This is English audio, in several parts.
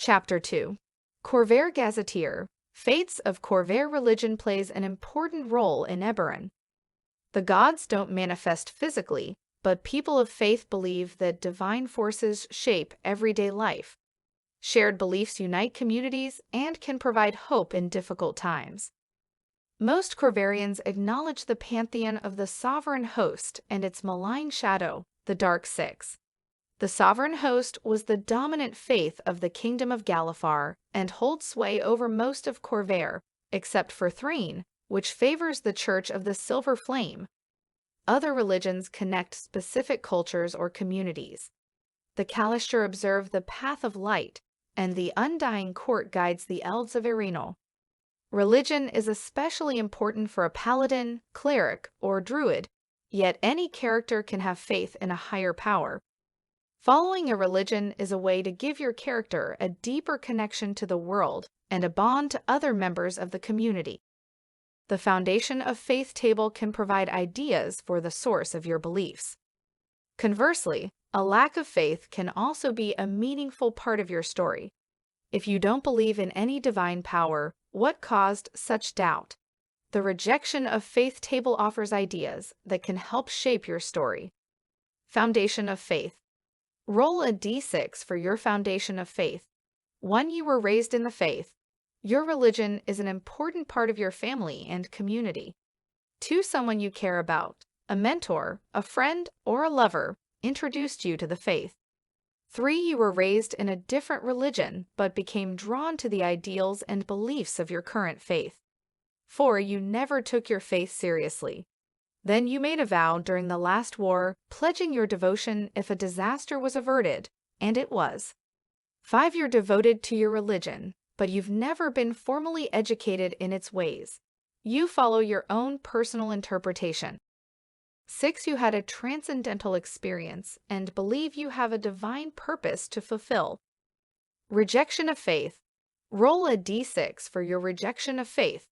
Chapter 2. Khorvaire Gazetteer. Fates of Khorvaire religion plays an important role in Eberron. The gods don't manifest physically, but people of faith believe that divine forces shape everyday life. Shared beliefs unite communities and can provide hope in difficult times. Most Khorvairians acknowledge the pantheon of the sovereign host and its malign shadow, the Dark Six. The sovereign host was the dominant faith of the kingdom of Galifar and holds sway over most of Khorvaire, except for Threne, which favors the Church of the Silver Flame. Other religions connect specific cultures or communities. The Kalashtar observe the path of light, and the Undying Court guides the Elves of Eberron. Religion is especially important for a paladin, cleric, or druid, yet any character can have faith in a higher power. Following a religion is a way to give your character a deeper connection to the world and a bond to other members of the community. The Foundation of Faith table can provide ideas for the source of your beliefs. Conversely, a lack of faith can also be a meaningful part of your story. If you don't believe in any divine power, what caused such doubt? The Rejection of Faith table offers ideas that can help shape your story. Foundation of Faith. Roll a d6 for your foundation of faith. 1. You were raised in the faith. Your religion is an important part of your family and community. 2. Someone you care about, a mentor, a friend, or a lover, introduced you to the faith. 3. You were raised in a different religion but became drawn to the ideals and beliefs of your current faith. 4. You never took your faith seriously. Then you made a vow during the last war, pledging your devotion if a disaster was averted, and it was. 5. You're devoted to your religion, but you've never been formally educated in its ways. You follow your own personal interpretation. 6. You had a transcendental experience and believe you have a divine purpose to fulfill. Rejection of faith. Roll a d6 for your rejection of faith.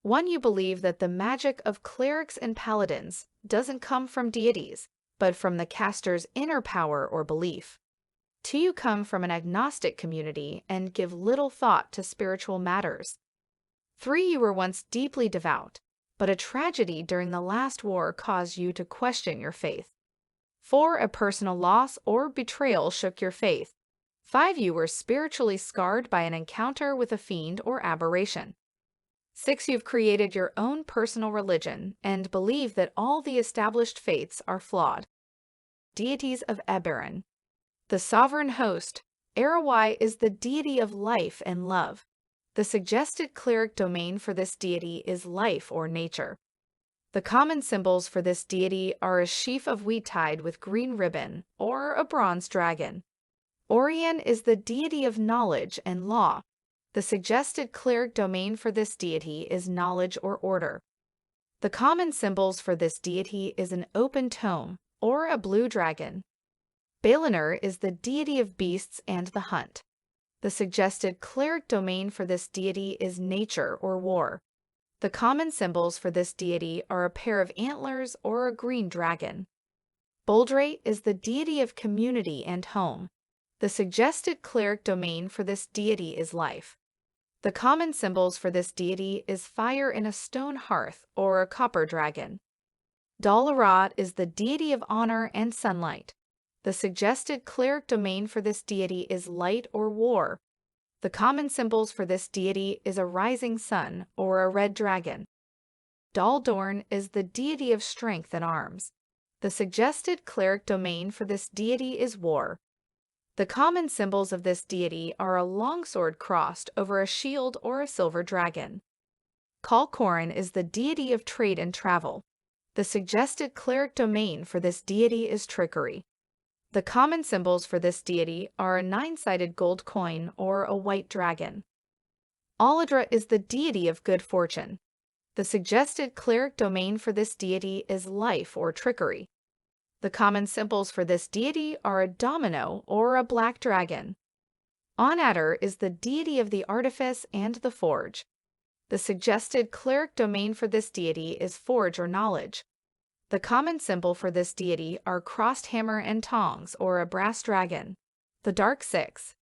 1. You believe that the magic of clerics and paladins doesn't come from deities, but from the caster's inner power or belief. 2. You come from an agnostic community and give little thought to spiritual matters. 3. You were once deeply devout, but a tragedy during the last war caused you to question your faith. 4. A personal loss or betrayal shook your faith. 5. You were spiritually scarred by an encounter with a fiend or aberration. 6. You've created your own personal religion and believe that all the established faiths are flawed. Deities of Eberron. The sovereign host, Erawai, is the deity of life and love. The suggested cleric domain for this deity is life or nature. The common symbols for this deity are a sheaf of wheat tied with green ribbon or a bronze dragon. Orion is the deity of knowledge and law. The suggested cleric domain for this deity is knowledge or order. The common symbols for this deity is an open tome or a blue dragon. Balinor is the deity of beasts and the hunt. The suggested cleric domain for this deity is nature or war. The common symbols for this deity are a pair of antlers or a green dragon. Boldrate is the deity of community and home. The suggested cleric domain for this deity is life. The common symbols for this deity is fire in a stone hearth or a copper dragon. Dalarat is the deity of honor and sunlight. The suggested cleric domain for this deity is light or war. The common symbols for this deity is a rising sun or a red dragon. Daldorn is the deity of strength and arms. The suggested cleric domain for this deity is war. The common symbols of this deity are a longsword crossed over a shield or a silver dragon. Kalkorin is the deity of trade and travel. The suggested cleric domain for this deity is trickery. The common symbols for this deity are a 9-sided gold coin or a white dragon. Aladra is the deity of good fortune. The suggested cleric domain for this deity is life or trickery. The common symbols for this deity are a domino or a black dragon. Onatter is the deity of the artifice and the forge. The suggested cleric domain for this deity is forge or knowledge. The common symbol for this deity are crossed hammer and tongs or a brass dragon. The Dark Six.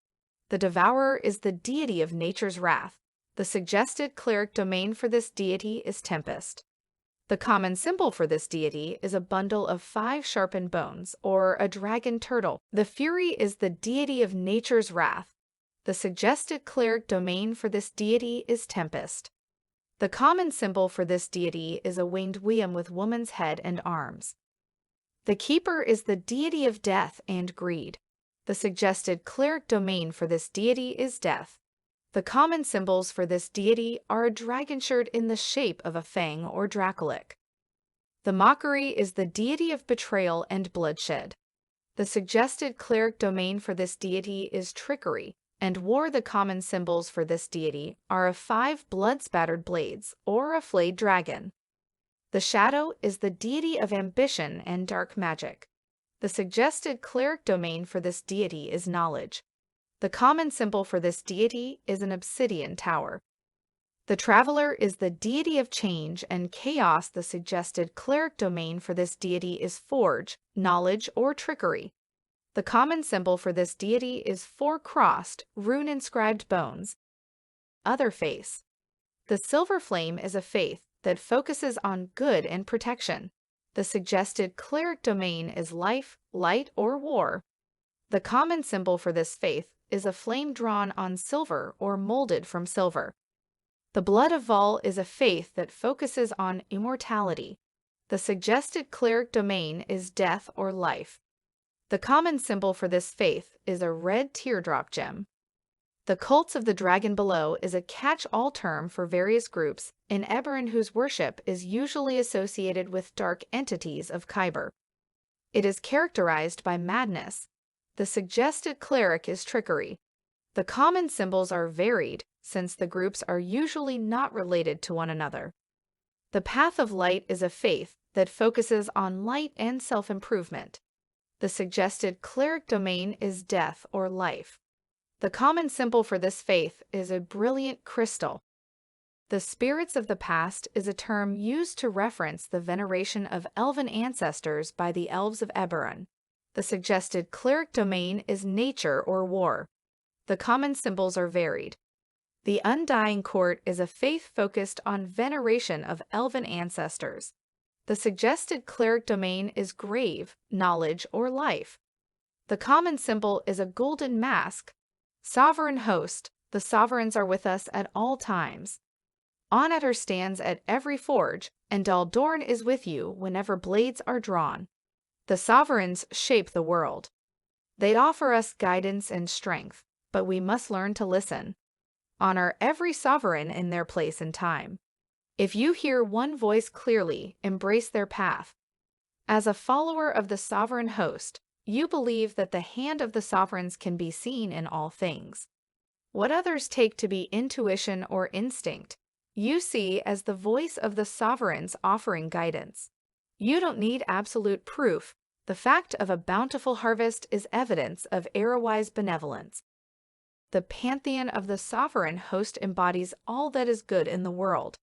The Devourer is the deity of nature's wrath. The suggested cleric domain for this deity is Tempest. The common symbol for this deity is a bundle of 5 sharpened bones, or a dragon turtle. The Fury is the deity of nature's wrath. The suggested cleric domain for this deity is Tempest. The common symbol for this deity is a winged Wium with woman's head and arms. The Keeper is the deity of death and greed. The suggested cleric domain for this deity is Death. The common symbols for this deity are a dragon shard in the shape of a fang or dracolic. The Mockery is the deity of betrayal and bloodshed. The suggested cleric domain for this deity is Trickery, and War. The common symbols for this deity are of 5 blood-spattered blades, or a flayed dragon. The Shadow is the deity of ambition and dark magic. The suggested cleric domain for this deity is Knowledge. The common symbol for this deity is an obsidian tower. The Traveler is the deity of change and chaos. The suggested cleric domain for this deity is Forge, Knowledge, or Trickery. The common symbol for this deity is 4 crossed, rune-inscribed bones. Other Face. The Silver Flame is a faith that focuses on good and protection. The suggested cleric domain is Life, Light, or War. The common symbol for this faith is a flame drawn on silver or molded from silver. The Blood of Vol is a faith that focuses on immortality. The suggested cleric domain is Death or Life. The common symbol for this faith is a red teardrop gem. The Cults of the Dragon Below is a catch-all term for various groups in Eberron whose worship is usually associated with dark entities of Khorvaire. It is characterized by madness. The suggested cleric is Trickery. The common symbols are varied, since the groups are usually not related to one another. The Path of Light is a faith that focuses on light and self-improvement. The suggested cleric domain is Death or Life. The common symbol for this faith is a brilliant crystal. The Spirits of the Past is a term used to reference the veneration of elven ancestors by the Elves of Eberron. The suggested cleric domain is Nature or War. The common symbols are varied. The Undying Court is a faith focused on veneration of elven ancestors. The suggested cleric domain is Grave, Knowledge, or Life. The common symbol is a golden mask. Sovereign Host. The sovereigns are with us at all times. Onatter stands at every forge, and Daldorn is with you whenever blades are drawn. The sovereigns shape the world. They offer us guidance and strength, but we must learn to listen. Honor every sovereign in their place and time. If you hear one voice clearly, embrace their path. As a follower of the sovereign host, you believe that the hand of the sovereigns can be seen in all things. What others take to be intuition or instinct, you see as the voice of the sovereigns offering guidance. You don't need absolute proof. The fact of a bountiful harvest is evidence of Arrowye's benevolence. The pantheon of the sovereign host embodies all that is good in the world.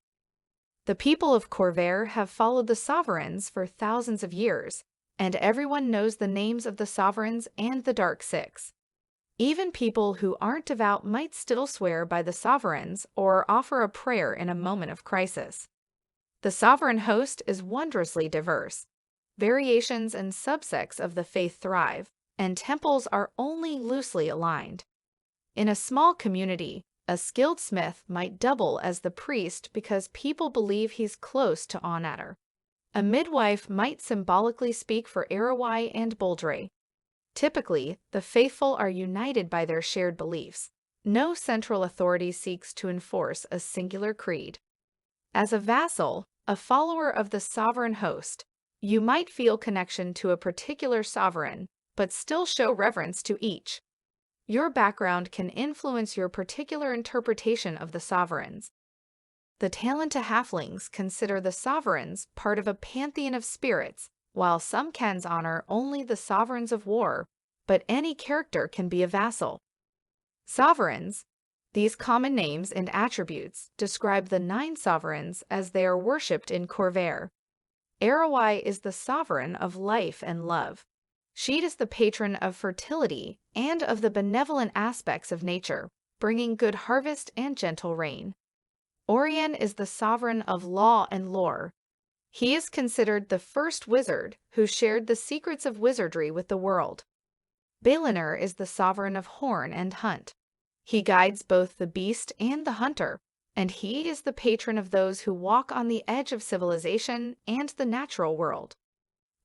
The people of Khorvaire have followed the sovereigns for thousands of years, and everyone knows the names of the sovereigns and the Dark Six. Even people who aren't devout might still swear by the sovereigns or offer a prayer in a moment of crisis. The sovereign host is wondrously diverse. Variations and subsects of the faith thrive, and temples are only loosely aligned. In a small community, a skilled smith might double as the priest because people believe he's close to Onatter. A midwife might symbolically speak for Arrowye and Boldre. Typically, the faithful are united by their shared beliefs. No central authority seeks to enforce a singular creed. As a vassal, a follower of the sovereign host, you might feel connection to a particular sovereign, but still show reverence to each. Your background can influence your particular interpretation of the sovereigns. The Talenta halflings consider the sovereigns part of a pantheon of spirits, while some Khans honor only the sovereigns of war, but any character can be a vassal. Sovereigns. These common names and attributes describe the 9 sovereigns as they are worshipped in Khorvaire. Arrowye is the sovereign of life and love. She is the patron of fertility and of the benevolent aspects of nature, bringing good harvest and gentle rain. Orion is the sovereign of law and lore. He is considered the first wizard who shared the secrets of wizardry with the world. Balinor is the sovereign of horn and hunt. He guides both the beast and the hunter, and he is the patron of those who walk on the edge of civilization and the natural world.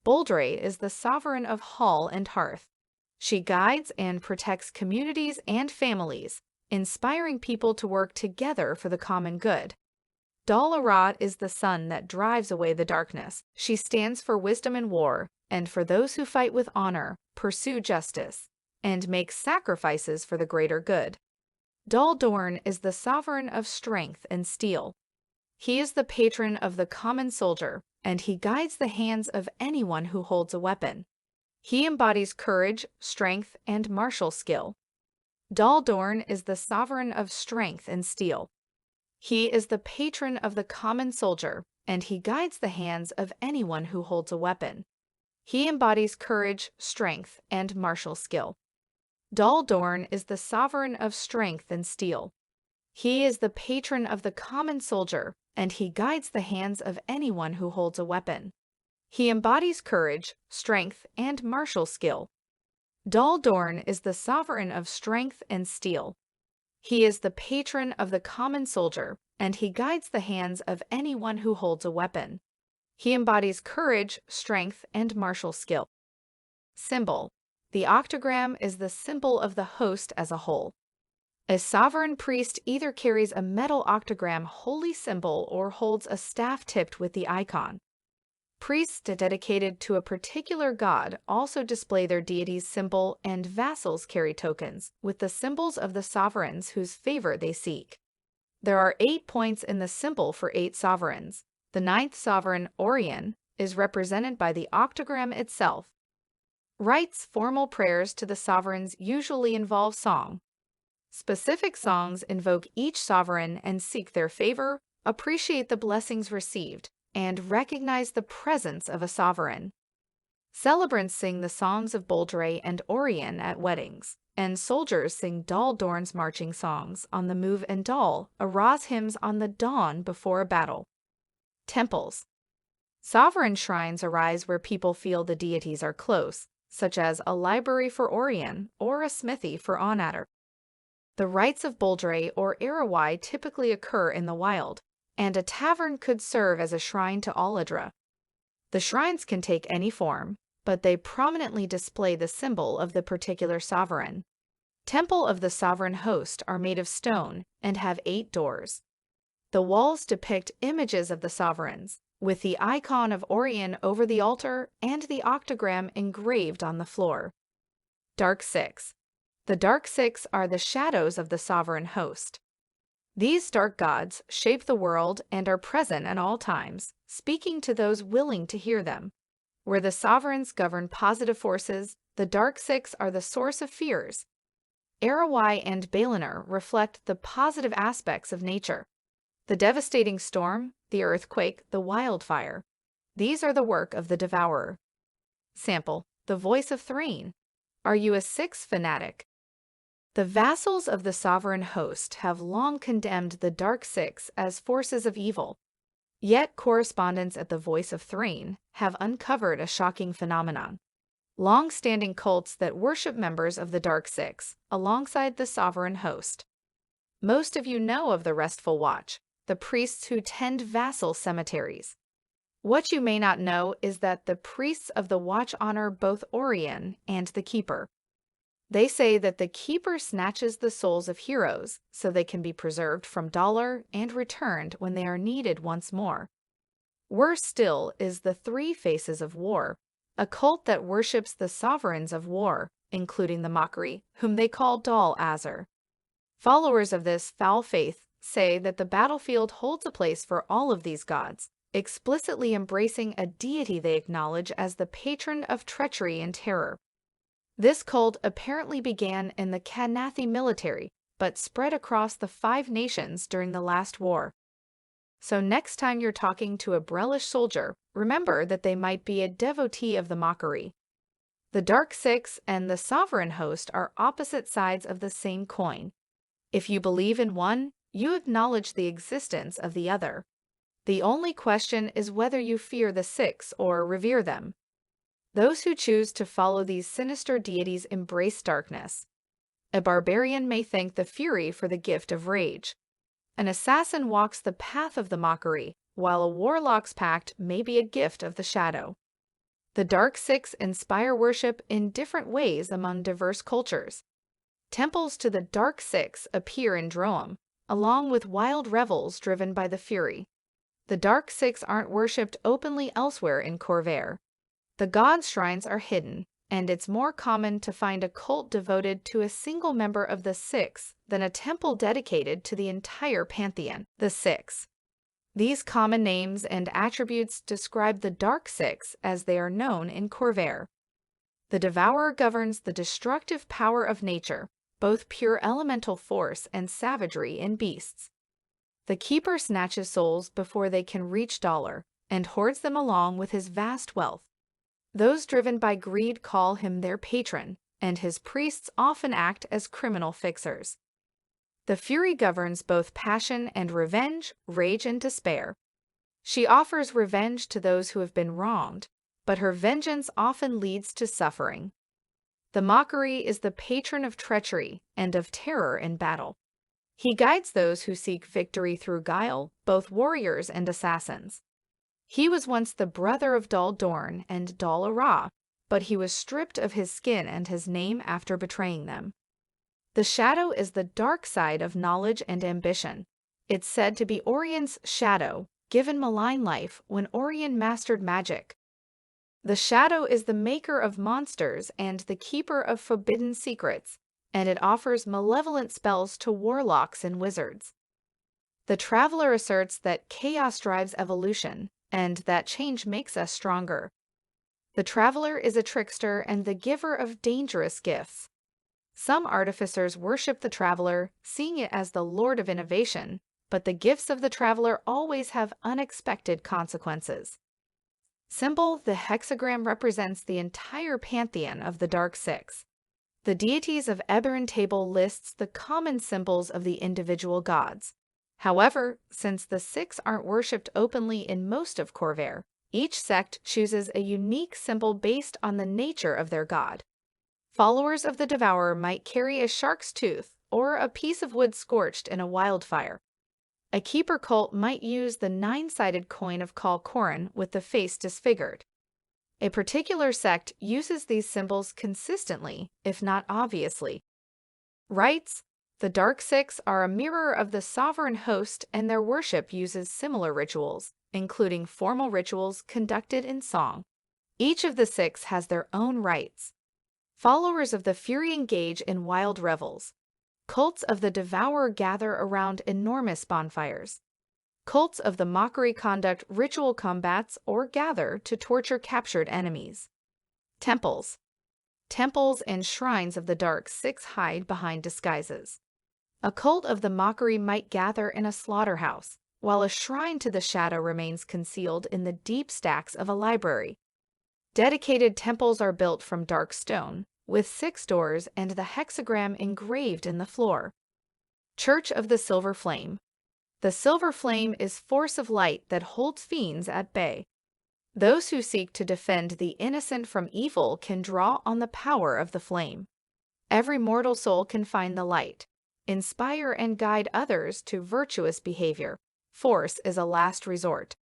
Boldre is the sovereign of hall and hearth. She guides and protects communities and families, inspiring people to work together for the common good. Dal Arad is the sun that drives away the darkness. She stands for wisdom in war, and for those who fight with honor, pursue justice, and make sacrifices for the greater good. Dal Dorn is the sovereign of strength and steel. He is the patron of the common soldier, and he guides the hands of anyone who holds a weapon. He embodies courage, strength, and martial skill. Dal Dorn is the sovereign of strength and steel. He is the patron of the common soldier, and he guides the hands of anyone who holds a weapon. He embodies courage, strength, and martial skill. Dal Dorn is the sovereign of strength and steel. He is the patron of the common soldier, and he guides the hands of anyone who holds a weapon. He embodies courage, strength, and martial skill. Dal Dorn is the sovereign of strength and steel. He is the patron of the common soldier, and he guides the hands of anyone who holds a weapon. He embodies courage, strength, and martial skill. Symbol. The octagram is the symbol of the host as a whole. A sovereign priest either carries a metal octagram holy symbol or holds a staff tipped with the icon. Priests dedicated to a particular god also display their deity's symbol, and vassals carry tokens with the symbols of the sovereigns whose favor they seek. There are 8 points in the symbol for 8 sovereigns. The 9th sovereign, Orion, is represented by the octagram itself. Rites, formal prayers to the sovereigns usually involve song. Specific songs invoke each sovereign and seek their favor, appreciate the blessings received, and recognize the presence of a sovereign. Celebrants sing the songs of Boldre and Orion at weddings, and soldiers sing Dal Dorn's marching songs on the move and Dal Arad hymns on the dawn before a battle. Temples. Sovereign shrines arise where people feel the deities are close, such as a library for Orion or a smithy for Onatter. The rites of Boldre or Arawai typically occur in the wild, and a tavern could serve as a shrine to Aladra. The shrines can take any form, but they prominently display the symbol of the particular sovereign. Temple of the sovereign host are made of stone and have 8 doors. The walls depict images of the sovereigns, with the icon of Orion over the altar and the octagram engraved on the floor. Dark Six. The Dark Six are the shadows of the sovereign host. These dark gods shape the world and are present at all times, speaking to those willing to hear them. Where the sovereigns govern positive forces, the Dark Six are the source of fears. Arawai and Balinor reflect the positive aspects of nature. The devastating storm, the earthquake, the wildfire. These are the work of the devourer. Sample. The voice of Thrain. Are you a Six fanatic? The vassals of the sovereign host have long condemned the Dark Six as forces of evil. Yet correspondents at the Voice of Thrain have uncovered a shocking phenomenon. Long-standing cults that worship members of the Dark Six alongside the sovereign host. Most of you know of the Restful Watch, the priests who tend vassal cemeteries. What you may not know is that the priests of the watch honor both Orion and the Keeper. They say that the Keeper snatches the souls of heroes so they can be preserved from Dalar and returned when they are needed once more. Worse still is the Three Faces of War, a cult that worships the sovereigns of war, including the Mockery, whom they call Dal Azar. Followers of this foul faith say that the battlefield holds a place for all of these gods, explicitly embracing a deity they acknowledge as the patron of treachery and terror. This cult apparently began in the Kanathi military, but spread across the 5 nations during the last war. So next time you're talking to a Brellish soldier, remember that they might be a devotee of the Mockery. The Dark Six and the Sovereign Host are opposite sides of the same coin. If you believe in one, you acknowledge the existence of the other. The only question is whether you fear the six or revere them. Those who choose to follow these sinister deities embrace darkness. A barbarian may thank the Fury for the gift of rage. An assassin walks the path of the mockery, while a warlock's pact may be a gift of the shadow. The Dark Six inspire worship in different ways among diverse cultures. Temples to the Dark Six appear in Droam, along with wild revels driven by the Fury. The Dark Six aren't worshipped openly elsewhere in Khorvaire. The gods' shrines are hidden, and it's more common to find a cult devoted to a single member of the Six than a temple dedicated to the entire pantheon, the Six. These common names and attributes describe the Dark Six as they are known in Khorvaire. The Devourer governs the destructive power of nature, both pure elemental force and savagery in beasts. The Keeper snatches souls before they can reach Dollar, and hoards them along with his vast wealth. Those driven by greed call him their patron, and his priests often act as criminal fixers. The Fury governs both passion and revenge, rage and despair. She offers revenge to those who have been wronged, but her vengeance often leads to suffering. The Mockery is the patron of treachery and of terror in battle. He guides those who seek victory through guile, both warriors and assassins. He was once the brother of Dal Dorn and Dal Ara, but he was stripped of his skin and his name after betraying them. The Shadow is the dark side of knowledge and ambition. It's said to be Orion's shadow, given malign life when Orion mastered magic. The Shadow is the maker of monsters and the keeper of forbidden secrets, and it offers malevolent spells to warlocks and wizards. The Traveler asserts that chaos drives evolution, and that change makes us stronger. The Traveler is a trickster and the giver of dangerous gifts. Some artificers worship the Traveler, seeing it as the Lord of Innovation, but the gifts of the Traveler always have unexpected consequences. Symbol: the hexagram represents the entire pantheon of the Dark Six. The Deities of Eberron table lists the common symbols of the individual gods. However, since the Six aren't worshipped openly in most of Khorvaire, each sect chooses a unique symbol based on the nature of their god. Followers of the Devourer might carry a shark's tooth or a piece of wood scorched in a wildfire. A Keeper cult might use the nine-sided coin of Kal Korin with the face disfigured. A particular sect uses these symbols consistently, if not obviously. Rites: the Dark Six are a mirror of the Sovereign Host, and their worship uses similar rituals, including formal rituals conducted in song. Each of the Six has their own rites. Followers of the Fury engage in wild revels. Cults of the Devourer gather around enormous bonfires. Cults of the Mockery conduct ritual combats or gather to torture captured enemies. Temples. Temples and shrines of the Dark Six hide behind disguises. A cult of the Mockery might gather in a slaughterhouse, while a shrine to the Shadow remains concealed in the deep stacks of a library. Dedicated temples are built from dark stone, with 6 doors and the hexagram engraved in the floor. Church of the Silver Flame. The Silver Flame is force of light that holds fiends at bay. Those who seek to defend the innocent from evil can draw on the power of the flame. Every mortal soul can find the light, inspire and guide others to virtuous behavior. Force is a last resort.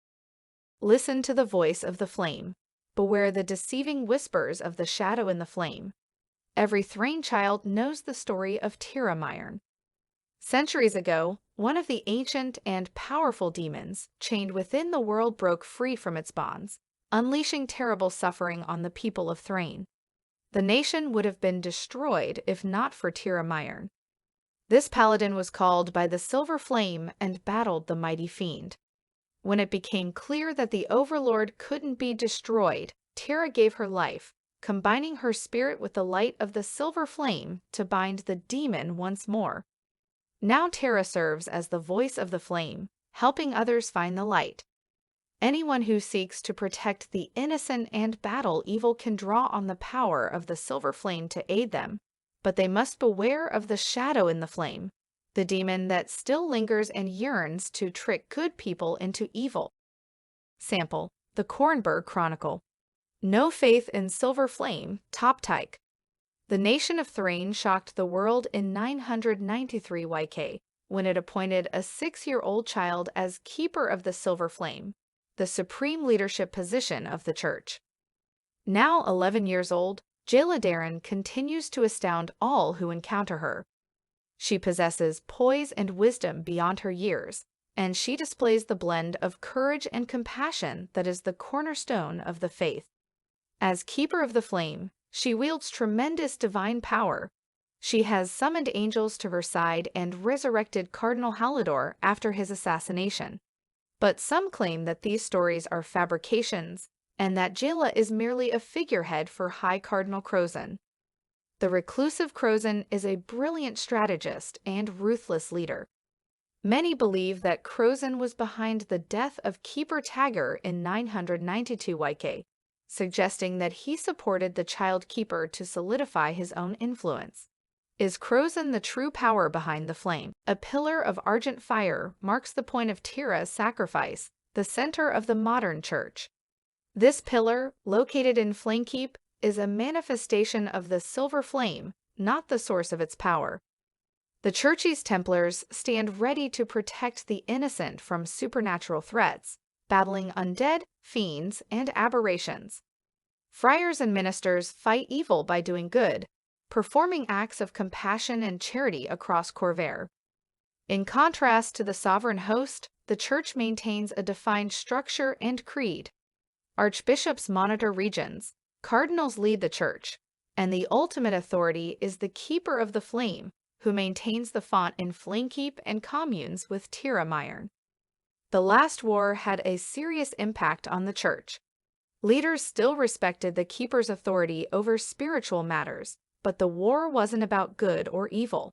Listen to the voice of the flame. Beware the deceiving whispers of the shadow in the flame. Every Thrain child knows the story of Tiramirn. Centuries ago, one of the ancient and powerful demons chained within the world broke free from its bonds, unleashing terrible suffering on the people of Thrain. The nation would have been destroyed if not for Tiramirn. This paladin was called by the Silver Flame and battled the mighty fiend. When it became clear that the Overlord couldn't be destroyed, Tira gave her life, combining her spirit with the light of the Silver Flame to bind the demon once more. Now Tira serves as the voice of the flame, helping others find the light. Anyone who seeks to protect the innocent and battle evil can draw on the power of the silver flame to aid them, but they must beware of the shadow in the flame, the demon that still lingers and yearns to trick good people into evil. Sample: the Cornburg Chronicle. No faith in silver flame, Toptyke. The nation of Thrain shocked the world in 993 YK when it appointed a 6-year-old child as keeper of the silver flame, the supreme leadership position of the church. Now 11 years old, Jaeladarin continues to astound all who encounter her. She possesses poise and wisdom beyond her years, and she displays the blend of courage and compassion that is the cornerstone of the faith. As Keeper of the Flame, she wields tremendous divine power. She has summoned angels to her side and resurrected Cardinal Halidor after his assassination. But some claim that these stories are fabrications, and that Jaela is merely a figurehead for High Cardinal Crozon. The reclusive Crozon is a brilliant strategist and ruthless leader. Many believe that Crozon was behind the death of Keeper Tagger in 992 YK, suggesting that he supported the child keeper to solidify his own influence. Is Crozon the true power behind the flame? A pillar of argent fire marks the point of Tira's sacrifice, the center of the modern church. This pillar, located in Flamekeep, is a manifestation of the silver flame, not the source of its power. The Church's Templars stand ready to protect the innocent from supernatural threats, battling undead, fiends, and aberrations. Friars and ministers fight evil by doing good, performing acts of compassion and charity across Khorvaire. In contrast to the sovereign host, the Church maintains a defined structure and creed. Archbishops monitor regions, cardinals lead the Church, and the ultimate authority is the Keeper of the Flame, who maintains the font in Flamekeep and communes with Tira Myern. The last war had a serious impact on the Church. Leaders still respected the Keeper's authority over spiritual matters, but the war wasn't about good or evil.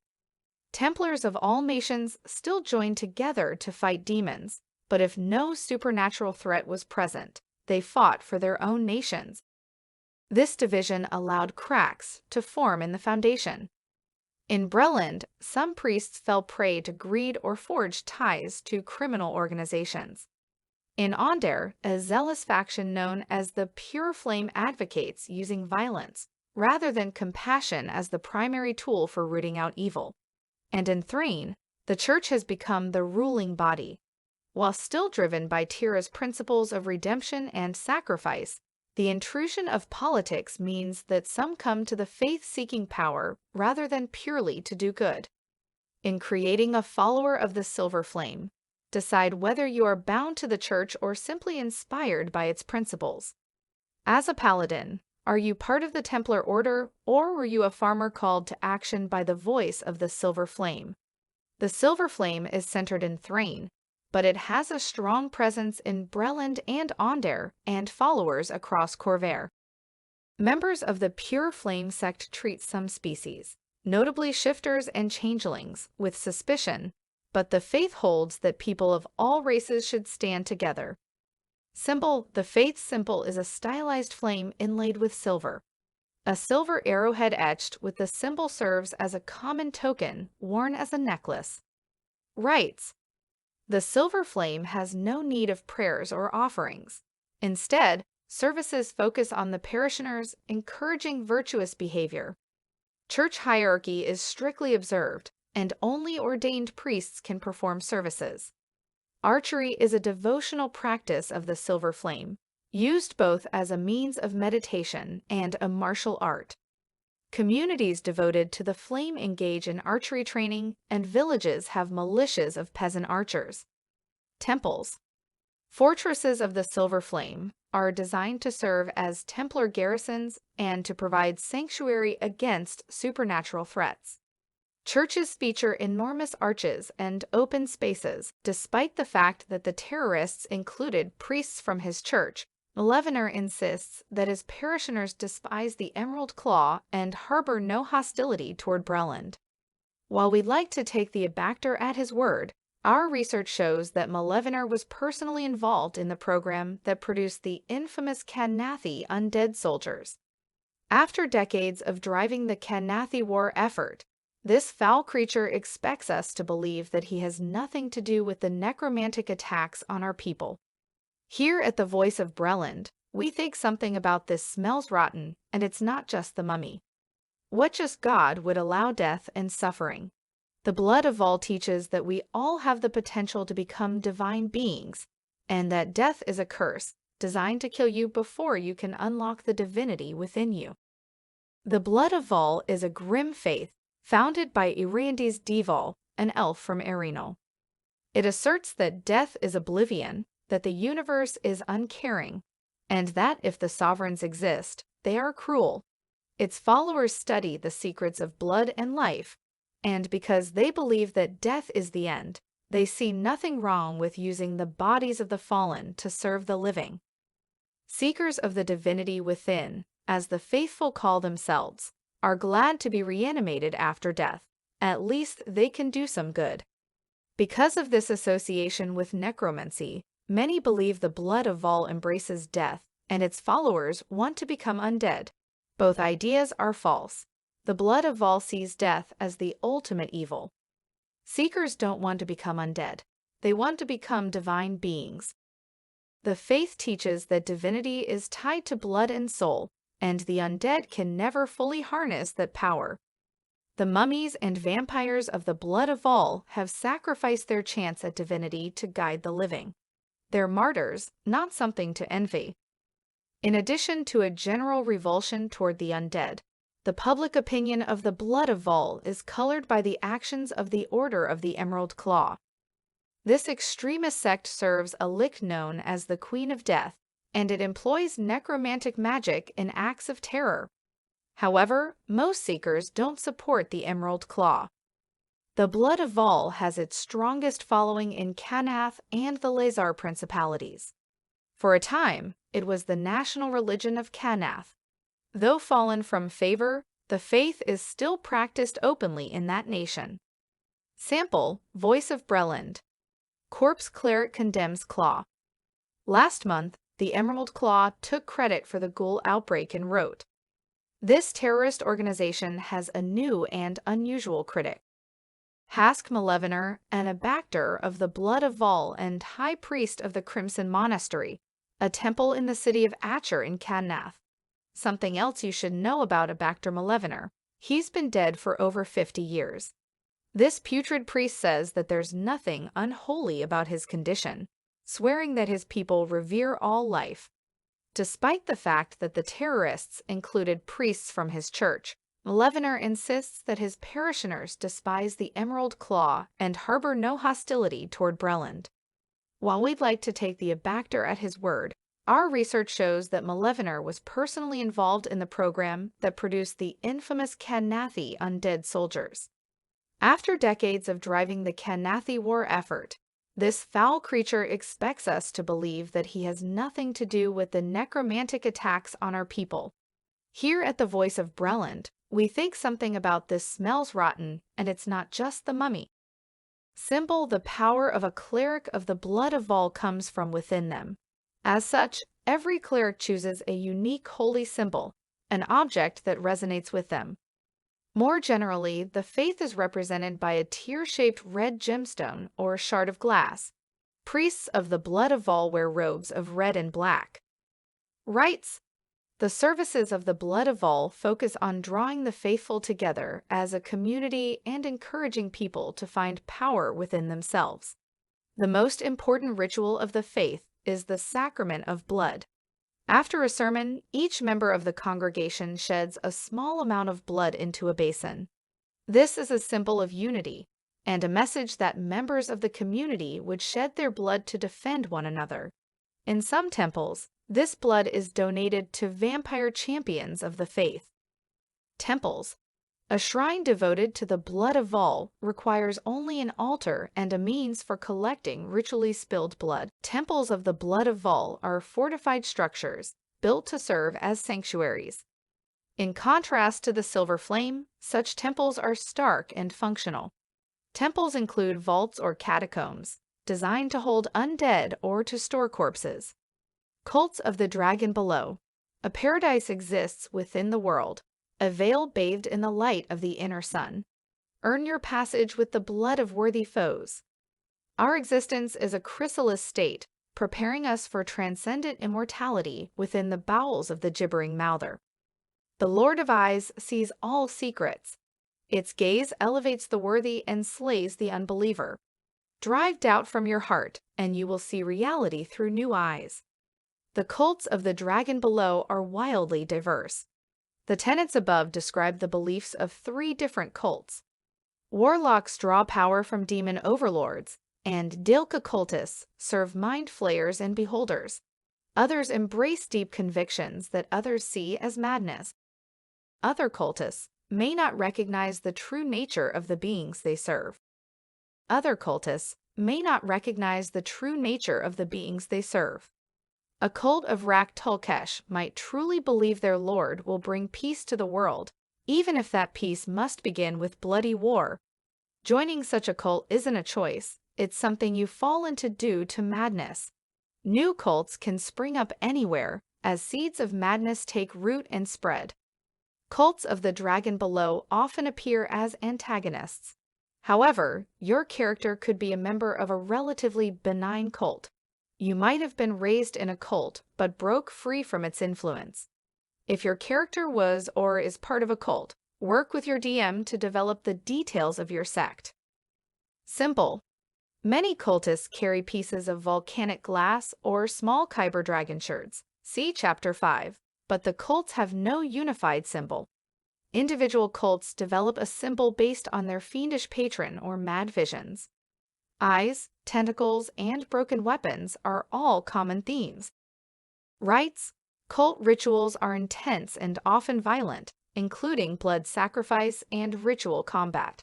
Templars of all nations still joined together to fight demons, but if no supernatural threat was present, they fought for their own nations. This division allowed cracks to form in the foundation. In Breland, some priests fell prey to greed or forged ties to criminal organizations. In Onder, a zealous faction known as the Pure Flame advocates using violence, rather than compassion as the primary tool for rooting out evil. And in Thrain, the Church has become the ruling body. While still driven by Tira's principles of redemption and sacrifice, the intrusion of politics means that some come to the faith-seeking power rather than purely to do good. In creating a follower of the Silver Flame, decide whether you are bound to the Church or simply inspired by its principles. As a paladin, are you part of the Templar Order, or were you a farmer called to action by the voice of the Silver Flame? The Silver Flame is centered in Thrain, but it has a strong presence in Breland and Onder and followers across Khorvaire. Members of the Pure Flame sect treat some species, notably shifters and changelings, with suspicion, but the faith holds that people of all races should stand together. Symbol: the faith symbol is a stylized flame inlaid with silver. A silver arrowhead etched with the symbol serves as a common token worn as a necklace. Rites: the silver flame has no need of prayers or offerings. Instead, services focus on the parishioners, encouraging virtuous behavior. Church hierarchy is strictly observed, and only ordained priests can perform services. Archery is a devotional practice of the Silver Flame, used both as a means of meditation and a martial art. Communities devoted to the flame engage in archery training, and villages have militias of peasant archers. Temples: fortresses of the Silver Flame are designed to serve as Templar garrisons and to provide sanctuary against supernatural threats. Churches feature enormous arches and open spaces, despite the fact that the terrorists included priests from his church. Levener insists that his parishioners despise the Emerald Claw and harbor no hostility toward Breland. While we'd like to take the abactor at his word, Our research shows that Malevener was personally involved in the program that produced the infamous Kanathi undead soldiers. After decades of driving the Kanathi war effort, this foul creature expects us to believe that he has nothing to do with the necromantic attacks on our people. Here at the Voice of Breland, we think something about this smells rotten, and it's not just the mummy. What just God would allow death and suffering? The Blood of Vol teaches that we all have the potential to become divine beings, and that death is a curse designed to kill you before you can unlock the divinity within you. The Blood of Vol is a grim faith founded by Iriandis Dival, an elf from Erinal. It asserts that death is oblivion, that the universe is uncaring, and that if the sovereigns exist, they are cruel. Its followers study the secrets of blood and life, and because they believe that death is the end, they see nothing wrong with using the bodies of the fallen to serve the living. Seekers of the divinity within, as the faithful call themselves, are glad to be reanimated after death. At least they can do some good. Because of this association with necromancy, many believe the Blood of Vol embraces death, and its followers want to become undead. Both ideas are false. The Blood of Vol sees death as the ultimate evil. Seekers don't want to become undead. They want to become divine beings. The faith teaches that divinity is tied to blood and soul, and the undead can never fully harness that power. The mummies and vampires of the Blood of Vol have sacrificed their chance at divinity to guide the living. They're martyrs, not something to envy. In addition to a general revulsion toward the undead, the public opinion of the Blood of Vol is colored by the actions of the Order of the Emerald Claw. This extremist sect serves a lich known as the Queen of Death, and it employs necromantic magic in acts of terror. However, most seekers don't support the Emerald Claw. The Blood of Vol has its strongest following in Kanath and the Lazar principalities. For a time, it was the national religion of Kanath. Though fallen from favor, the faith is still practiced openly in that nation. Sample, Voice of Breland. Corpse Cleric condemns Claw. Last month, the Emerald Claw took credit for the ghoul outbreak and wrote, "This terrorist organization has a new and unusual critic. Hask Malevener, an abactor of the Blood of Vol and High Priest of the Crimson Monastery, a temple in the city of Atcher in Kanath. Something else you should know about abactor Malevener. He's been dead for over 50 years. This putrid priest says that there's nothing unholy about his condition, swearing that his people revere all life. Despite the fact that the terrorists included priests from his church, Malevener insists that his parishioners despise the Emerald Claw and harbor no hostility toward Breland. While we'd like to take the abactor at his word, our research shows that Malevener was personally involved in the program that produced the infamous Kanathi undead soldiers. After decades of driving the Kanathi war effort, this foul creature expects us to believe that he has nothing to do with the necromantic attacks on our people. Here at the Voice of Breland, we think something about this smells rotten, and it's not just the mummy. Symbol, the power of a cleric of the Blood of Vol comes from within them. As such, every cleric chooses a unique holy symbol, an object that resonates with them. More generally, the faith is represented by a tear-shaped red gemstone or shard of glass. Priests of the Blood of Vol wear robes of red and black. Rites. The services of the Blood of Vol focus on drawing the faithful together as a community and encouraging people to find power within themselves. The most important ritual of the faith is the Sacrament of Blood. After a sermon, each member of the congregation sheds a small amount of blood into a basin. This is a symbol of unity, and a message that members of the community would shed their blood to defend one another. In some temples, this blood is donated to vampire champions of the faith. Temples. A shrine devoted to the Blood of Vol requires only an altar and a means for collecting ritually spilled blood. Temples of the Blood of Vol are fortified structures built to serve as sanctuaries. In contrast to the Silver Flame, such temples are stark and functional. Temples include vaults or catacombs, designed to hold undead or to store corpses. Cults of the Dragon Below. A paradise exists within the world, a veil bathed in the light of the inner sun. Earn your passage with the blood of worthy foes. Our existence is a chrysalis state, preparing us for transcendent immortality within the bowels of the gibbering mouther. The Lord of Eyes sees all secrets. Its gaze elevates the worthy and slays the unbeliever. Drive doubt from your heart, and you will see reality through new eyes. The cults of the Dragon Below are wildly diverse. The tenets above describe the beliefs of 3 different cults. Warlocks draw power from demon overlords, and Dilka cultists serve mind flayers and beholders. Others embrace deep convictions that others see as madness. Other cultists may not recognize the true nature of the beings they serve. Other cultists may not recognize the true nature of the beings they serve. A cult of Rak Tulkesh might truly believe their lord will bring peace to the world, even if that peace must begin with bloody war. Joining such a cult isn't a choice, it's something you fall into due to madness. New cults can spring up anywhere, as seeds of madness take root and spread. Cults of the Dragon Below often appear as antagonists. However, your character could be a member of a relatively benign cult. You might have been raised in a cult but broke free from its influence. If your character was or is part of a cult, work with your DM to develop the details of your sect. Simple. Many cultists carry pieces of volcanic glass or small kyber dragon shards. See Chapter 5. But the cults have no unified symbol. Individual cults develop a symbol based on their fiendish patron or mad visions. Eyes, tentacles, and broken weapons are all common themes. Rites. Cult rituals are intense and often violent, including blood sacrifice and ritual combat.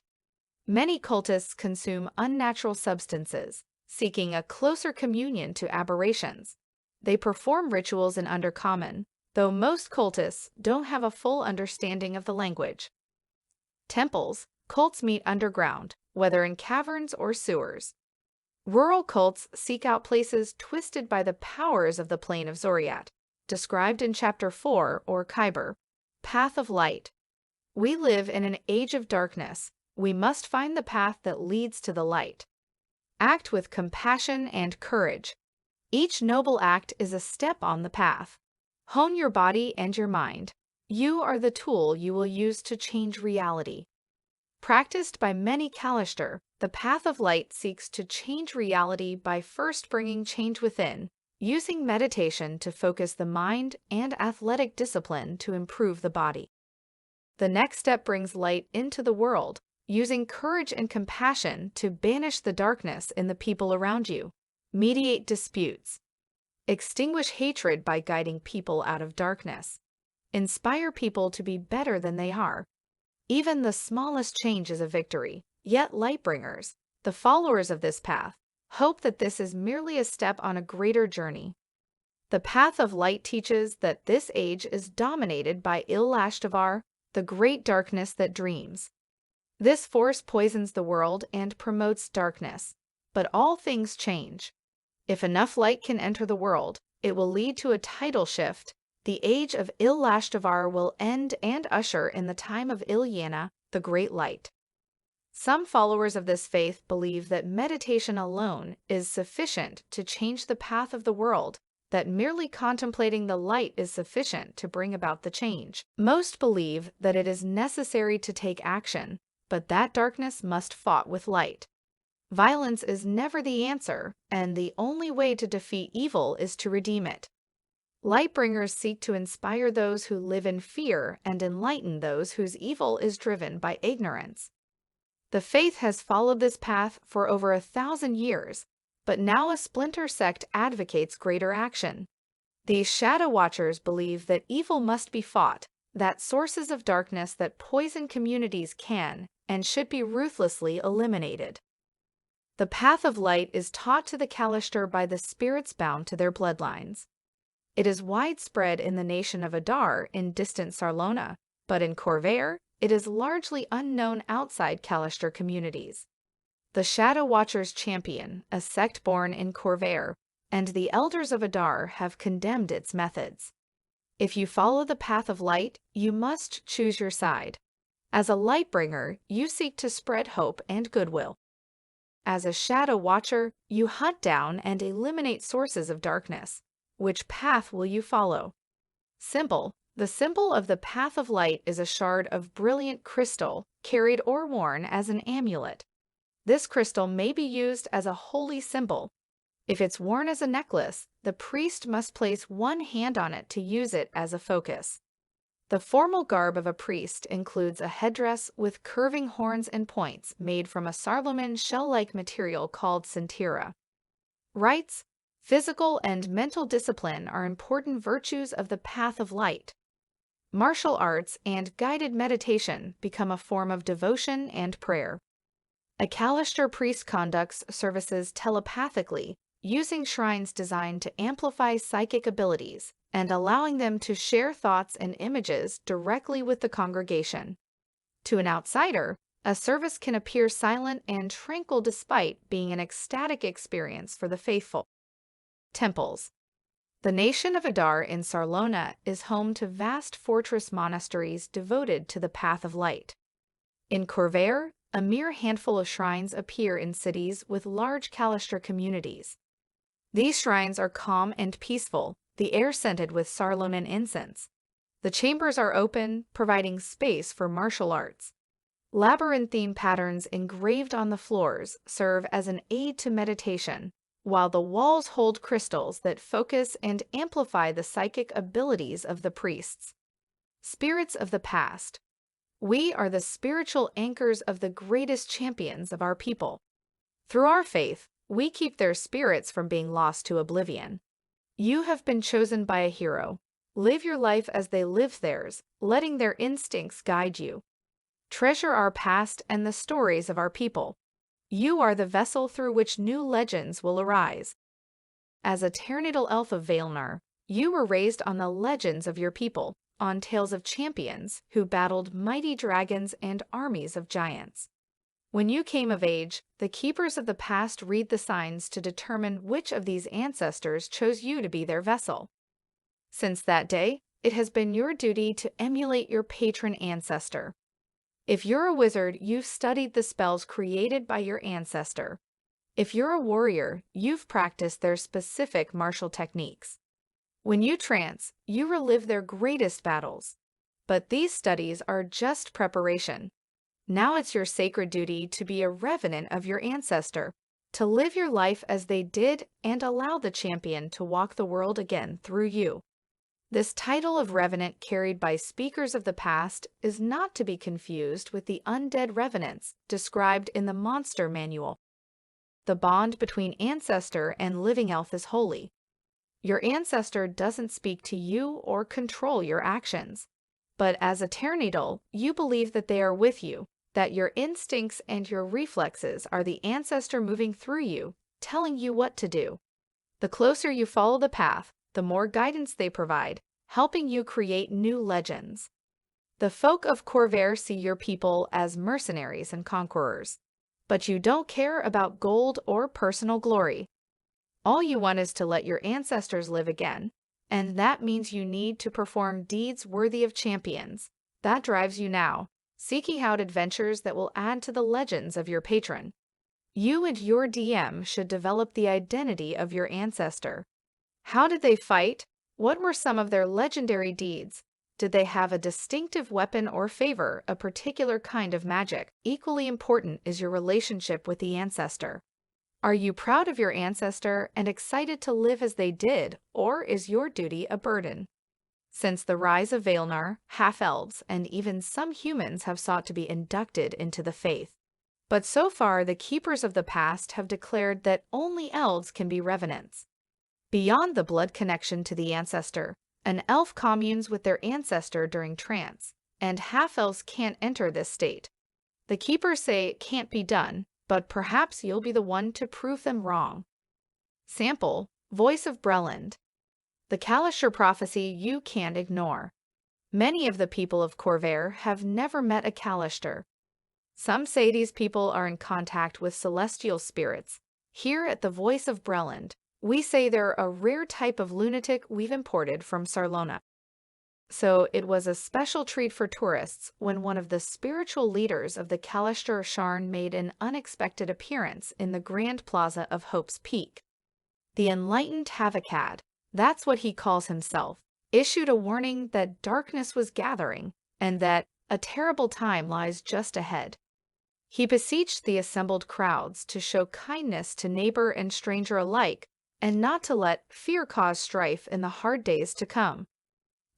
Many cultists consume unnatural substances, seeking a closer communion to aberrations. They perform rituals in Undercommon, though most cultists don't have a full understanding of the language. Temples. Cults meet underground, whether in caverns or sewers. Rural cults seek out places twisted by the powers of the plane of Zoriat, described in Chapter 4 or Kyber. Path of Light. We live in an age of darkness. We must find the path that leads to the light. Act with compassion and courage. Each noble act is a step on the path. Hone your body and your mind. You are the tool you will use to change reality. Practiced by many Kalashtar, the Path of Light seeks to change reality by first bringing change within, using meditation to focus the mind and athletic discipline to improve the body. The next step brings light into the world, using courage and compassion to banish the darkness in the people around you. Mediate disputes. Extinguish hatred by guiding people out of darkness. Inspire people to be better than they are. Even the smallest change is a victory. Yet Lightbringers, the followers of this path, hope that this is merely a step on a greater journey. The Path of Light teaches that this age is dominated by Il-Lashtavar, the great darkness that dreams. This force poisons the world and promotes darkness, but all things change. If enough light can enter the world, it will lead to a tidal shift. The age of Il-Lashtavar will end and usher in the time of Ilyana, the Great Light. Some followers of this faith believe that meditation alone is sufficient to change the path of the world, that merely contemplating the light is sufficient to bring about the change. Most believe that it is necessary to take action, but that darkness must fought with light. Violence is never the answer, and the only way to defeat evil is to redeem it. Lightbringers seek to inspire those who live in fear and enlighten those whose evil is driven by ignorance. The faith has followed this path for over 1,000 years, but now a splinter sect advocates greater action. These Shadow Watchers believe that evil must be fought, that sources of darkness that poison communities can and should be ruthlessly eliminated. The Path of Light is taught to the Kalashtar by the spirits bound to their bloodlines. It is widespread in the nation of Adar in distant Sarlona, but in Khorvaire, it is largely unknown outside Kalashtar communities. the Shadow Watcher's champion, a sect born in Khorvaire, and the Elders of Adar have condemned its methods. If you follow the path of light, you must choose your side. As a Lightbringer, you seek to spread hope and goodwill. As a Shadow Watcher, you hunt down and eliminate sources of darkness. Which path will you follow? Symbol. The symbol of the path of light is a shard of brilliant crystal, carried or worn as an amulet. This crystal may be used as a holy symbol. If it's worn as a necklace, the priest must place one hand on it to use it as a focus. The formal garb of a priest includes a headdress with curving horns and points made from a Sarlumen shell-like material called Sentira. Rites, physical and mental discipline are important virtues of the path of light. Martial arts and guided meditation become a form of devotion and prayer. A Kalister priest conducts services telepathically, using shrines designed to amplify psychic abilities and allowing them to share thoughts and images directly with the congregation. To an outsider, a service can appear silent and tranquil despite being an ecstatic experience for the faithful. Temples. The nation of Adar in Sarlona is home to vast fortress monasteries devoted to the path of light. In Khorvaire, a mere handful of shrines appear in cities with large Kalister communities. These shrines are calm and peaceful, the air scented with Sarlumen incense. The chambers are open, providing space for martial arts. Labyrinthine patterns engraved on the floors serve as an aid to meditation, while the walls hold crystals that focus and amplify the psychic abilities of the priests. Spirits of the past. We are the spiritual anchors of the greatest champions of our people. Through our faith, we keep their spirits from being lost to oblivion. You have been chosen by a hero. Live your life as they live theirs, letting their instincts guide you. Treasure our past and the stories of our people. You are the vessel through which new legends will arise. As a Ternatal elf of Vaelnar, you were raised on the legends of your people, on tales of champions who battled mighty dragons and armies of giants. When you came of age, the keepers of the past read the signs to determine which of these ancestors chose you to be their vessel. Since that day, it has been your duty to emulate your patron ancestor. If you're a wizard, you've studied the spells created by your ancestor. If you're a warrior, you've practiced their specific martial techniques. When you trance, you relive their greatest battles. But these studies are just preparation. Now it's your sacred duty to be a revenant of your ancestor, to live your life as they did and allow the champion to walk the world again through you. This title of revenant carried by speakers of the past is not to be confused with the undead revenants described in the Monster Manual. The bond between ancestor and living elf is holy. Your ancestor doesn't speak to you or control your actions. But as a Ternatal, you believe that they are with you, that your instincts and your reflexes are the ancestor moving through you, telling you what to do. The closer you follow the path, the more guidance they provide, helping you create new legends. The folk of Khorvaire see your people as mercenaries and conquerors. But you don't care about gold or personal glory. All you want is to let your ancestors live again, and that means you need to perform deeds worthy of champions. That drives you now, seeking out adventures that will add to the legends of your patron. You and your DM should develop the identity of your ancestor. How did they fight? What were some of their legendary deeds? Did they have a distinctive weapon or favor a particular kind of magic? Equally important is your relationship with the ancestor. Are you proud of your ancestor and excited to live as they did, or is your duty a burden? Since the rise of Vaelnar, half-elves and even some humans have sought to be inducted into the faith. But so far, the keepers of the past have declared that only elves can be revenants. Beyond the blood connection to the ancestor, an elf communes with their ancestor during trance, and half-elves can't enter this state. The keepers say it can't be done, but perhaps you'll be the one to prove them wrong. Sample, Voice of Breland. The Kalister prophecy you can't ignore. Many of the people of Khorvaire have never met a Kalister. Some say these people are in contact with celestial spirits. Here at the Voice of Breland, we say they're a rare type of lunatic we've imported from Sarlona. So it was a special treat for tourists when one of the spiritual leaders of the Kalashtar Sharn made an unexpected appearance in the Grand Plaza of Hope's Peak. The enlightened Havakad, that's what he calls himself, issued a warning that darkness was gathering and that a terrible time lies just ahead. He beseeched the assembled crowds to show kindness to neighbor and stranger alike and not to let fear cause strife in the hard days to come.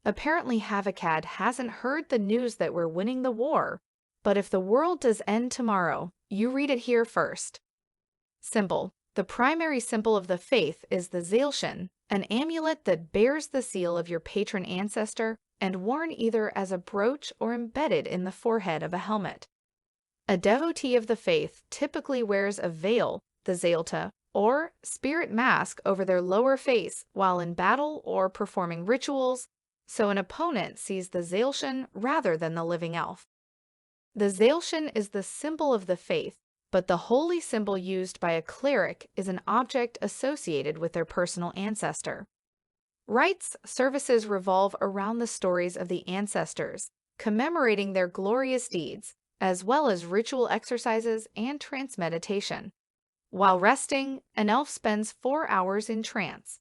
Apparently Havakad hasn't heard the news that we're winning the war, but if the world does end tomorrow, you read it here first. Symbol. The primary symbol of the faith is the Zaelshin, an amulet that bears the seal of your patron ancestor and worn either as a brooch or embedded in the forehead of a helmet. A devotee of the faith typically wears a veil, the Zaelta, or spirit mask over their lower face while in battle or performing rituals, so an opponent sees the Zaelshin rather than the living elf. The Zaelshin is the symbol of the faith, but the holy symbol used by a cleric is an object associated with their personal ancestor. Rites services revolve around the stories of the ancestors, commemorating their glorious deeds, as well as ritual exercises and trance meditation. While resting, an elf spends 4 hours in trance.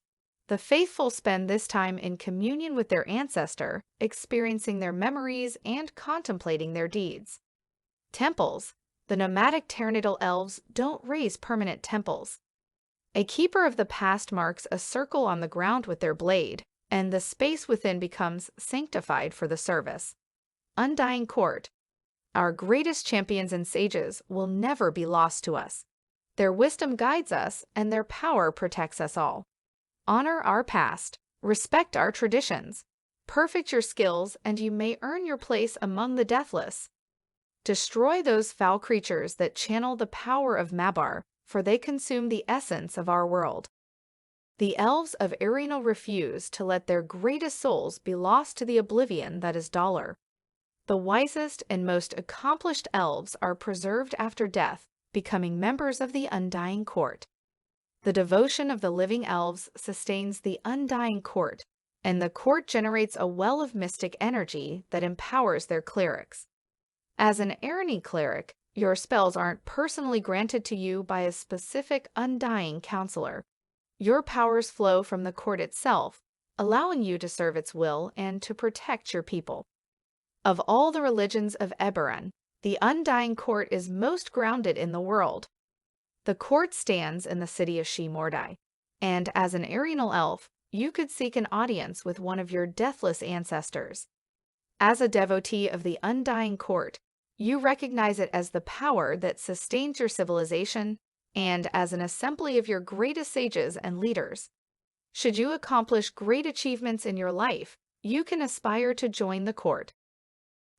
The faithful spend this time in communion with their ancestor, experiencing their memories and contemplating their deeds. Temples. The nomadic Pteranodal elves don't raise permanent temples. A keeper of the past marks a circle on the ground with their blade, and the space within becomes sanctified for the service. Undying Court. Our greatest champions and sages will never be lost to us. Their wisdom guides us, and their power protects us all. Honor our past, respect our traditions, perfect your skills, and you may earn your place among the deathless. Destroy those foul creatures that channel the power of Mabar, for they consume the essence of our world. The elves of Erenal refuse to let their greatest souls be lost to the oblivion that is Dollar. The wisest and most accomplished elves are preserved after death, becoming members of the Undying Court. The devotion of the living elves sustains the Undying Court, and the court generates a well of mystic energy that empowers their clerics. As an Ereni cleric, your spells aren't personally granted to you by a specific Undying counselor. Your powers flow from the court itself, allowing you to serve its will and to protect your people. Of all the religions of Eberron, the Undying Court is most grounded in the world. The court stands in the city of She-Mordai, and as an Erenal elf, you could seek an audience with one of your deathless ancestors. As a devotee of the Undying Court, you recognize it as the power that sustains your civilization and as an assembly of your greatest sages and leaders. Should you accomplish great achievements in your life, you can aspire to join the court.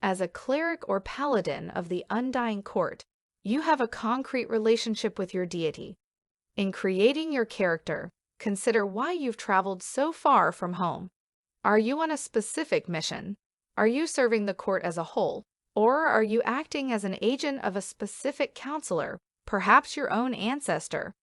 As a cleric or paladin of the Undying Court, you have a concrete relationship with your deity. In creating your character, consider why you've traveled so far from home. Are you on a specific mission? Are you serving the court as a whole? Or are you acting as an agent of a specific counselor, perhaps your own ancestor?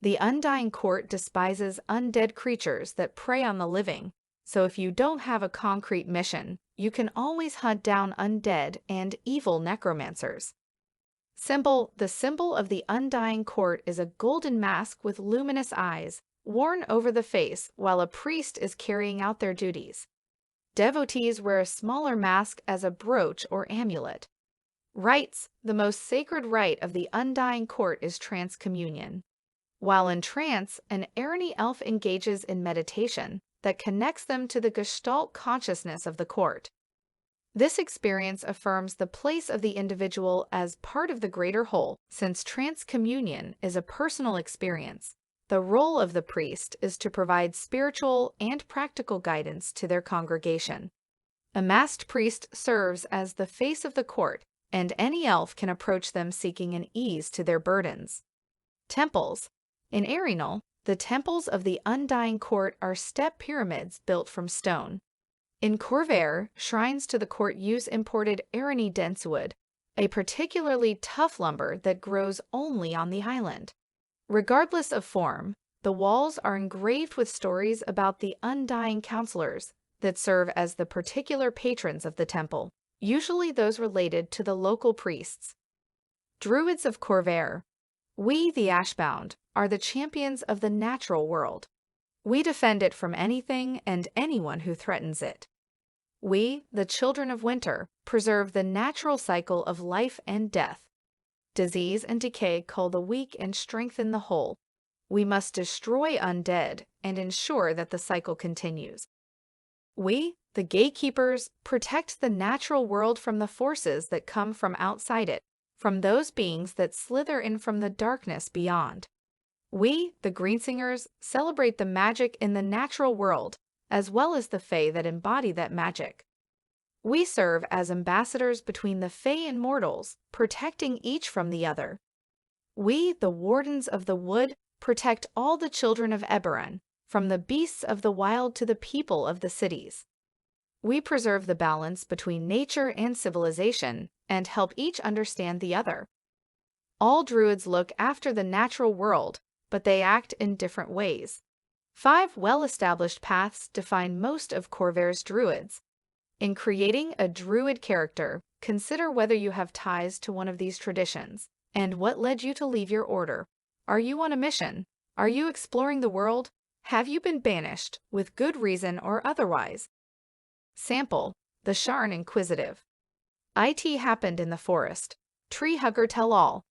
The Undying Court despises undead creatures that prey on the living, so if you don't have a concrete mission, you can always hunt down undead and evil necromancers. Symbol. The symbol of the Undying Court is a golden mask with luminous eyes, worn over the face while a priest is carrying out their duties. Devotees wear a smaller mask as a brooch or amulet. Rites. The most sacred rite of the Undying Court is trance communion. While in trance, an Ereni elf engages in meditation that connects them to the Gestalt consciousness of the court. This experience affirms the place of the individual as part of the greater whole, since trance communion is a personal experience. The role of the priest is to provide spiritual and practical guidance to their congregation. A masked priest serves as the face of the court, and any elf can approach them seeking an ease to their burdens. Temples. In Erenal, the temples of the Undying Court are step pyramids built from stone. In Khorvaire, shrines to the court use imported Ereni densewood, a particularly tough lumber that grows only on the island. Regardless of form, the walls are engraved with stories about the undying counselors that serve as the particular patrons of the temple, usually those related to the local priests. Druids of Khorvaire. We, the Ashbound, are the champions of the natural world. We defend it from anything and anyone who threatens it. We, the children of winter, preserve the natural cycle of life and death. Disease and decay cull the weak and strengthen the whole. We must destroy undead and ensure that the cycle continues. We, the gatekeepers, protect the natural world from the forces that come from outside it, from those beings that slither in from the darkness beyond. We, the Greensingers, celebrate the magic in the natural world, as well as the Fae that embody that magic. We serve as ambassadors between the Fae and mortals, protecting each from the other. We, the Wardens of the Wood, protect all the children of Eberron, from the beasts of the wild to the people of the cities. We preserve the balance between nature and civilization, and help each understand the other. All druids look after the natural world, but they act in different ways. 5 well-established paths define most of Khorvaire's druids. In creating a druid character, consider whether you have ties to one of these traditions, and what led you to leave your order. Are you on a mission? Are you exploring the world? Have you been banished, with good reason or otherwise? Sample: the Sharn Inquisitive. It happened in the forest. Tree hugger tell all.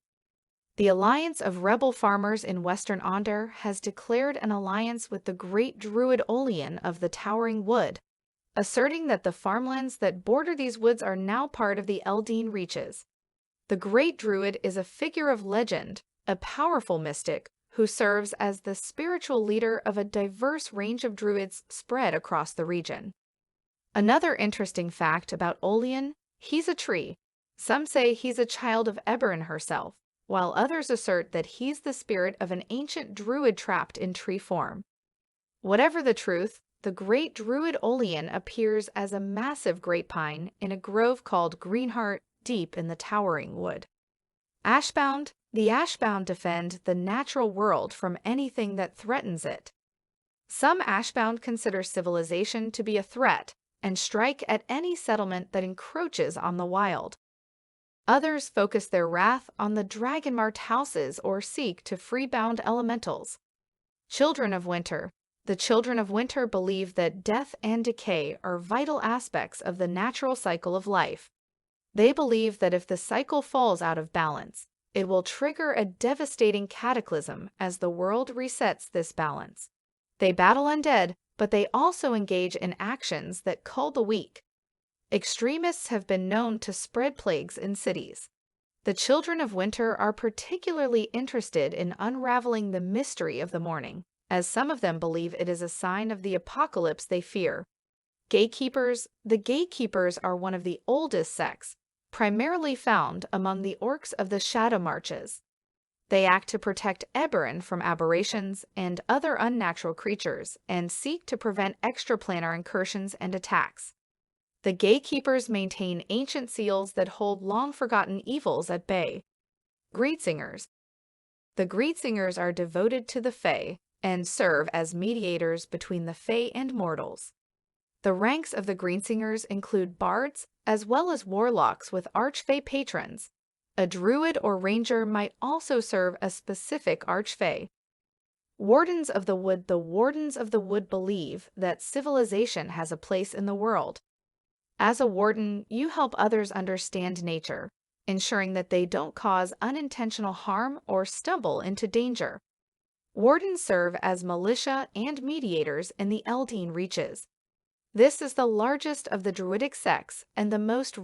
The Alliance of Rebel Farmers in Western Onder has declared an alliance with the great Druid Olian of the Towering Wood, asserting that the farmlands that border these woods are now part of the Eldeen Reaches. The Great Druid is a figure of legend, a powerful mystic who serves as the spiritual leader of a diverse range of druids spread across the region. Another interesting fact about Olian: he's a tree. Some say he's a child of Eberron herself, while others assert that he's the spirit of an ancient druid trapped in tree form. Whatever the truth, the great druid Olian appears as a massive great pine in a grove called Greenheart, deep in the Towering Wood. Ashbound. The Ashbound defend the natural world from anything that threatens it. Some Ashbound consider civilization to be a threat and strike at any settlement that encroaches on the wild. Others focus their wrath on the dragonmarked houses or seek to freebound elementals. Children of Winter. The Children of Winter believe that death and decay are vital aspects of the natural cycle of life. They believe that if the cycle falls out of balance, it will trigger a devastating cataclysm as the world resets this balance. They battle undead, but they also engage in actions that cull the weak. Extremists have been known to spread plagues in cities. The Children of Winter are particularly interested in unraveling the mystery of the morning, as some of them believe it is a sign of the apocalypse they fear. Gatekeepers. The Gatekeepers are one of the oldest sects, primarily found among the orcs of the Shadow Marches. They act to protect Eberron from aberrations and other unnatural creatures and seek to prevent extraplanar incursions and attacks. The Gatekeepers maintain ancient seals that hold long-forgotten evils at bay. Greetsingers. The Greetsingers are devoted to the Fae and serve as mediators between the Fae and mortals. The ranks of the Greensingers include bards as well as warlocks with archfey patrons. A druid or ranger might also serve a specific archfey. Wardens of the Wood. The Wardens of the Wood believe that civilization has a place in the world. As a warden, you help others understand nature, ensuring that they don't cause unintentional harm or stumble into danger. Wardens serve as militia and mediators in the Eldeen Reaches. This is the largest of the druidic sects and the most